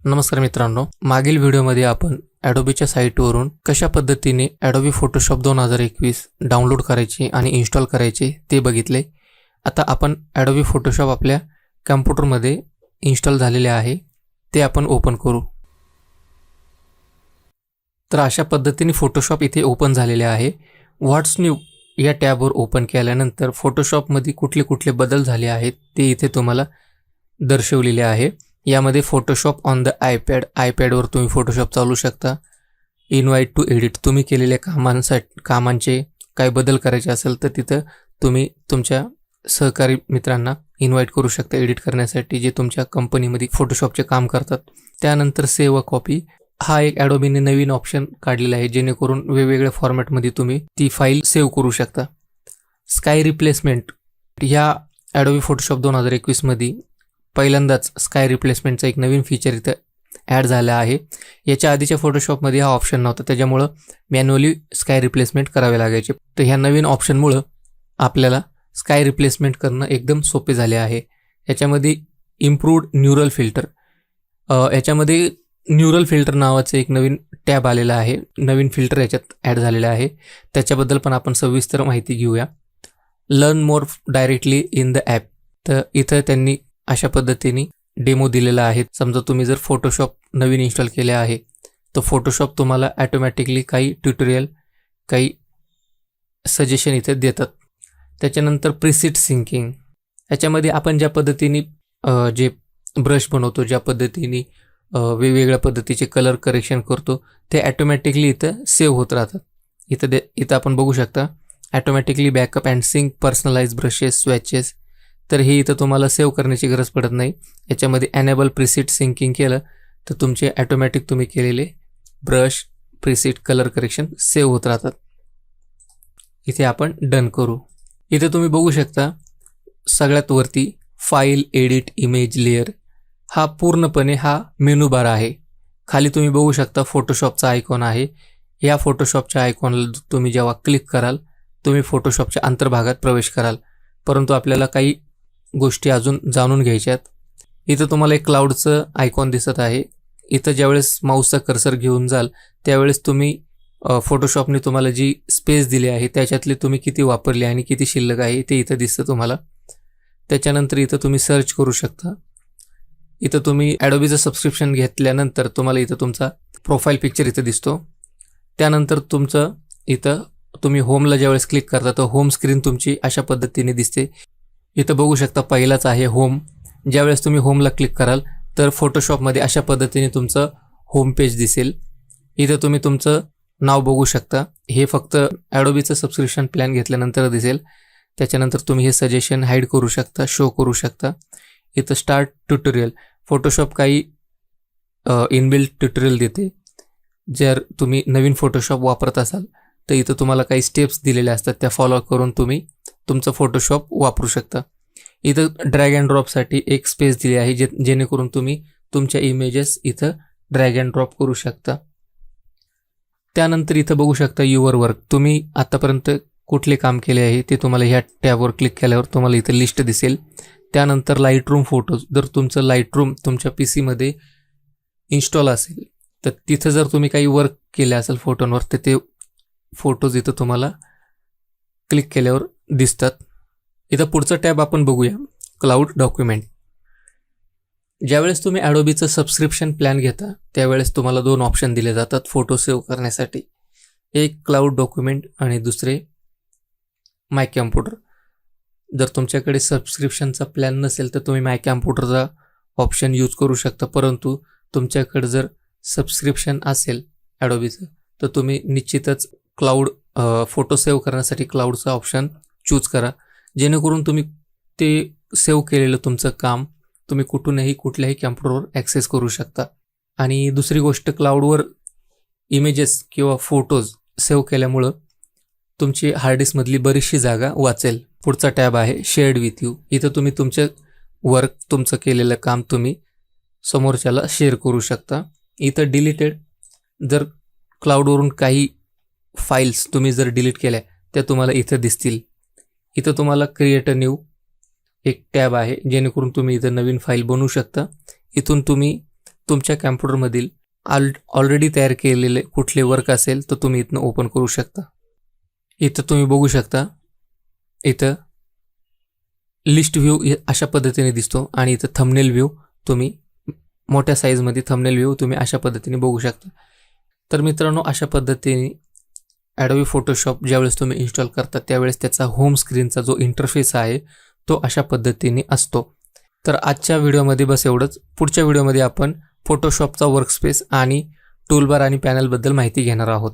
नमस्कार मित्रांनो, मागील व्हिडिओमध्ये आपण ॲडोबीच्या साईटवरून कशा पद्धतीने ॲडोबी फोटोशॉप 2021 डाउनलोड करायचे आणि इन्स्टॉल करायचे ते बघितले. आता आपण ॲडोबी फोटोशॉप आपल्या कम्प्युटरमध्ये इन्स्टॉल झालेले आहे, ते आपण ओपन करू. तर अशा पद्धतीने फोटोशॉप इथे ओपन झालेले आहे. व्हॉट्स न्यू या टॅबवर ओपन केल्यानंतर फोटोशॉपमध्ये कुठले कुठले बदल झाले आहेत ते इथे तुम्हाला दर्शवलेले आहे. यामध्ये फोटोशॉप ऑन द आयपॅडवर तुम्ही फोटोशॉप चालू शकता. इन्व्हाइट टू एडिट, तुम्ही केलेल्या कामांचे काय बदल करायचे असेल तर तिथं तुम्ही तुमच्या सहकारी मित्रांना इन्व्हाइट करू शकता एडिट करण्यासाठी, जे तुमच्या कंपनीमध्ये फोटोशॉपचे काम करतात. त्यानंतर सेव्ह अ कॉपी, हा एक ॲडोबीने नवीन ऑप्शन काढलेला आहे, जेणेकरून वेगवेगळ्या फॉर्मॅटमध्ये तुम्ही ती फाईल सेव्ह करू शकता. स्काय रिप्लेसमेंट, ह्या ॲडोबी फोटोशॉप 2021 मध्ये पहिल्यांदाच स्काय रिप्लेसमेंटचा एक नवीन फीचर इथं ॲड झाला आहे. याच्या आधीच्या फोटोशॉपमध्ये हा ऑप्शन नव्हता, त्याच्यामुळं मॅन्युअली स्काय रिप्लेसमेंट करावे लागायचे. तर ह्या नवीन ऑप्शनमुळं आपल्याला स्काय रिप्लेसमेंट करणं एकदम सोपे झाले आहे. याच्यामध्ये इम्प्रूव्ड न्यूरल फिल्टर, याच्यामध्ये न्यूरल फिल्टर नावाचं एक नवीन टॅब आलेला आहे. नवीन फिल्टर याच्यात ॲड झालेला आहे, त्याच्याबद्दल पण आपण सविस्तर माहिती घेऊया. Learn more directly in the app, तर इथं त्यांनी अशा पद्धतीने डेमो दिलेला आहे. समजा तुम्ही जर फोटोशॉप नवीन इन्स्टॉल केले आहे तर फोटोशॉप तुम्हाला ॲटोमॅटिकली काही ट्युटोरियल, काही सजेशन इथे देतात. त्याच्यानंतर प्रिसेट सिंकिंग, याच्यामध्ये आपण ज्या पद्धतीने जे ब्रश बनवतो, ज्या पद्धतीने वेगवेगळ्या पद्धतीचे कलर करेक्शन करतो, ते ॲटोमॅटिकली इथं सेव्ह होत राहतात. इथं आपण बघू शकता automatically backup and sync personalise brushes swatches. तर हे इथं तुम्हाला सेव्ह करण्याची गरज पडत नाही. याच्यामध्ये एनेबल प्रिसेट सिंकिंग केलं तर तुमचे ॲटोमॅटिक तुम्ही केलेले brush, preset, colour correction save होत राहतात. इथे आपण डन करू. इथे तुम्ही बघू शकता सगळ्यात वरती फाईल, एडिट, इमेज, लेअर, हा पूर्णपणे हा मेनू बार आहे. खाली तुम्ही बघू शकता फोटोशॉपचा आयकॉन आहे. या फोटोशॉपच्या आयकॉनला तुम्ही जेव्हा क्लिक कराल तुम्ही फोटोशॉपच्या अंतर्भागात प्रवेश कराल. परंतु आपल्याला काही गोष्टी अजून जाणून घ्यायच्यात. इथं तुम्हाला एक क्लाउडचं आयकॉन दिसत आहे. इथं ज्यावेळेस माऊसचा कर्सर घेऊन जाल त्यावेळेस तुम्ही फोटोशॉपने तुम्हाला जी स्पेस दिली आहे त्याच्यातली तुम्ही किती वापरली आणि किती शिल्लक आहे ते इथं दिसतं तुम्हाला. त्याच्यानंतर इथं तुम्ही सर्च करू शकता. इथं तुम्ही ॲडोबीचं सबस्क्रिप्शन घेतल्यानंतर तुम्हाला इथं तुमचा प्रोफाईल पिक्चर इथं दिसतो. त्यानंतर तुमचं इथं तुम्ही होमला ज्यावेळेस क्लिक करता तर होम स्क्रीन तुमची अशा पद्धतीने दिसते. इथं बघू शकता पहिलाच आहे होम. ज्यावेळेस तुम्ही होमला क्लिक कराल तर फोटोशॉपमध्ये अशा पद्धतीने तुमचं होम पेज दिसेल. इथं तुम्ही तुमचं नाव बघू शकता. हे फक्त ॲडोबीचं सबस्क्रिप्शन प्लॅन घेतल्यानंतर दिसेल. त्याच्यानंतर तुम्ही हे सजेशन हाईड करू शकता, शो करू शकता. इथं स्टार्ट ट्युटोरियल, फोटोशॉप काही इनबिल्ट ट्युटोरियल देते. जर तुम्ही नवीन फोटोशॉप वापरत असाल तर इथं तुम्हाला काही स्टेप्स दिलेल्या असतात, त्या फॉलो करून तुम्ही तुमचं फोटोशॉप वापरू शकता. इथं ड्रॅग अँड ड्रॉपसाठी एक स्पेस दिली आहे, जेणेकरून तुम्ही तुमच्या इमेजेस इथं ड्रॅग अँड ड्रॉप करू शकता. त्यानंतर इथं बघू शकता युअर वर्क, तुम्ही आतापर्यंत कुठले काम केले आहे ते तुम्हाला ह्या टॅबवर क्लिक केल्यावर तुम्हाला इथं लिस्ट दिसेल. त्यानंतर लाईटरूम फोटोज, जर तुमचं लाईटरूम तुमच्या PC मध्ये इन्स्टॉल असेल तर तिथं जर तुम्ही काही वर्क केले असेल फोटोंवर तर ते फोटोज इथं तुम्हाला क्लिक केल्यावर दिसतात. इथं पुढचं टॅब आपण बघूया, क्लाउड डॉक्युमेंट. ज्यावेळेस तुम्ही ॲडोबीचं सबस्क्रिप्शन प्लॅन घेता त्यावेळेस तुम्हाला 2 ऑप्शन दिले जातात फोटो सेव्ह करण्यासाठी. एक क्लाउड डॉक्युमेंट आणि दुसरे माय कॅम्प्युटर. जर तुमच्याकडे सबस्क्रिप्शनचा प्लॅन नसेल तर तुम्ही माय कॅम्प्युटरचा ऑप्शन यूज करू शकता. परंतु तुमच्याकडे जर सबस्क्रिप्शन असेल ॲडोबीचं तर तुम्ही निश्चितच क्लाउड फोटो सेव्ह करण्यासाठी क्लाउडचा ऑप्शन चूज करा, जेणेकरून तुम्ही ते सेव्ह केलेलं तुमचं काम तुम्ही कुठूनही कुठल्याही कॅम्प्युटरवर ॲक्सेस करू शकता. आणि दुसरी गोष्ट, क्लाउडवर इमेजेस किंवा फोटोज सेव्ह केल्यामुळं तुमची हार्डडिस्कमधली बरीचशी जागा वाचेल. पुढचा टॅब आहे शेअर्ड विथ यू. इथं तुम्ही तुमचं वर्क, तुमचं केलेलं काम तुम्ही समोरच्याला शेअर करू शकता. इथं डिलीटेड, जर क्लाउडवरून काही फाईल्स तुम्ही जर डिलीट केल्या त्या तुम्हाला इथं दिसतील. इथं तुम्हाला क्रिएट अ न्यू एक टॅब आहे, जेणेकरून तुम्ही इथं नवीन फाईल बनवू शकता. इथून तुम्ही तुमच्या कॅम्प्युटरमधील ऑलरेडी तयार केलेले कुठले वर्क असेल तर तुम्ही इथनं ओपन करू शकता. इथं तुम्ही बघू शकता, इथं लिस्ट व्ह्यू अशा पद्धतीने दिसतो आणि इथं थंबनेल व्ह्यू तुम्ही मोठ्या साईजमध्ये थंबनेल व्ह्यू तुम्ही अशा पद्धतीने बघू शकता. तर मित्रांनो, अशा पद्धतीने ॲडोबी फोटोशॉप ज्यावेळेस तुम्ही इन्स्टॉल करता त्यावेळेस त्याचा होम स्क्रीनचा जो इंटरफेस आहे तो अशा पद्धतीने असतो. तर आजच्या व्हिडिओमध्ये बस एवढंच. पुढच्या व्हिडिओमध्ये आपण फोटोशॉपचा वर्कस्पेस आणि टूलबार आणि पॅनलबद्दल माहिती घेणार आहोत.